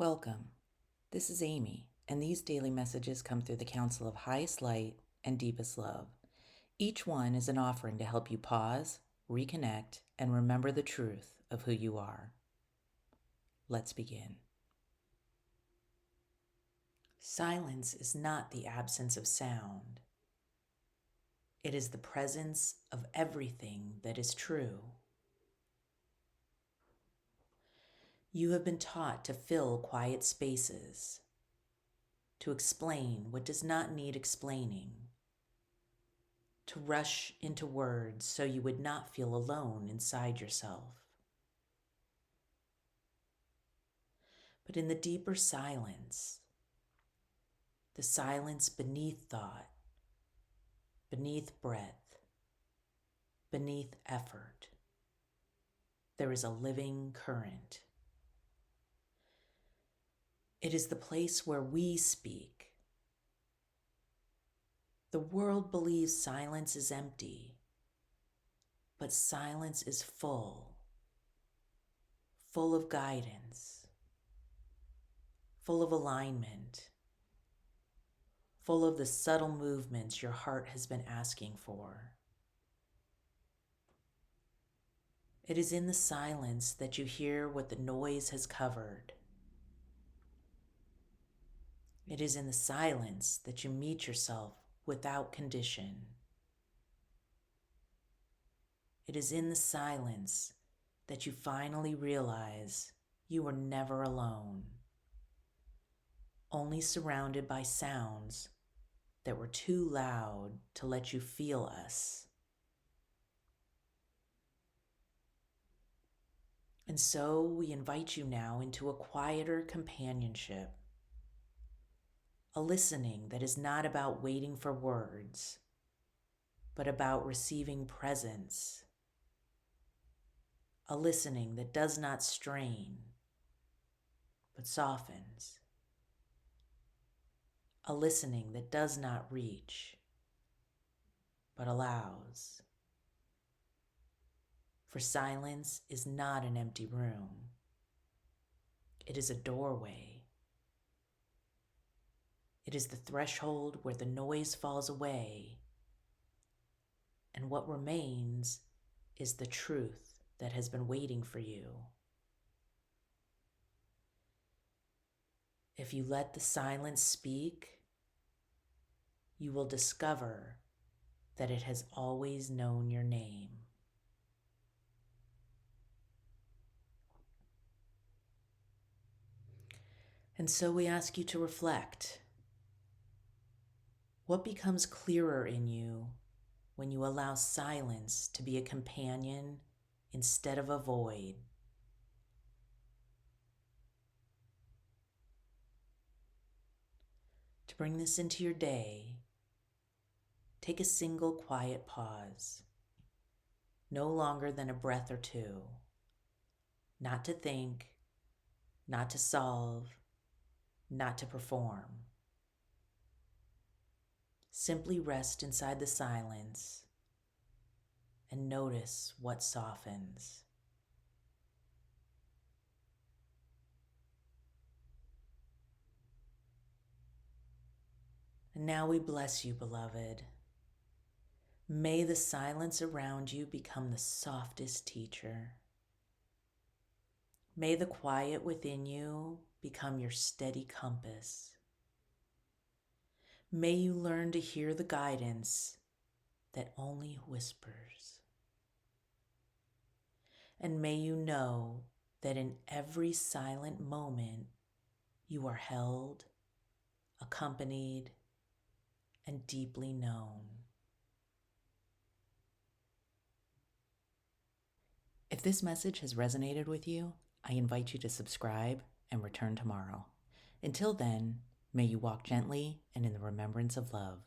Welcome. This is Amy, and these daily messages come through the counsel of highest light and deepest love. Each one is an offering to help you pause, reconnect, and remember the truth of who you are. Let's begin. Silence is not the absence of sound. It is the presence of everything that is true. You have been taught to fill quiet spaces, to explain what does not need explaining, to rush into words so you would not feel alone inside yourself. But in the deeper silence, the silence beneath thought, beneath breath, beneath effort, there is a living current. It is the place where we speak. The world believes silence is empty, but silence is full of guidance, full of alignment, full of the subtle movements your heart has been asking for. It is in the silence that you hear what the noise has covered. It is in the silence that you meet yourself without condition. It is in the silence that you finally realize you were never alone, only surrounded by sounds that were too loud to let you feel us. And so we invite you now into a quieter companionship, a listening that is not about waiting for words, but about receiving presence, a listening that does not strain, but softens, a listening that does not reach, but allows. For silence is not an empty room. It is a doorway. It is the threshold where the noise falls away, and what remains is the truth that has been waiting for you. If you let the silence speak, you will discover that it has always known your name. And so we ask you to reflect. What becomes clearer in you when you allow silence to be a companion instead of a void? To bring this into your day, take a single quiet pause, no longer than a breath or two, not to think, not to solve, not to perform. Simply rest inside the silence and notice what softens. And now we bless you, beloved. May the silence around you become the softest teacher. May the quiet within you become your steady compass. May you learn to hear the guidance that only whispers. And may you know that in every silent moment you are held, accompanied, and deeply known. If this message has resonated with you, I invite you to subscribe and return tomorrow. Until then, may you walk gently and in the remembrance of love.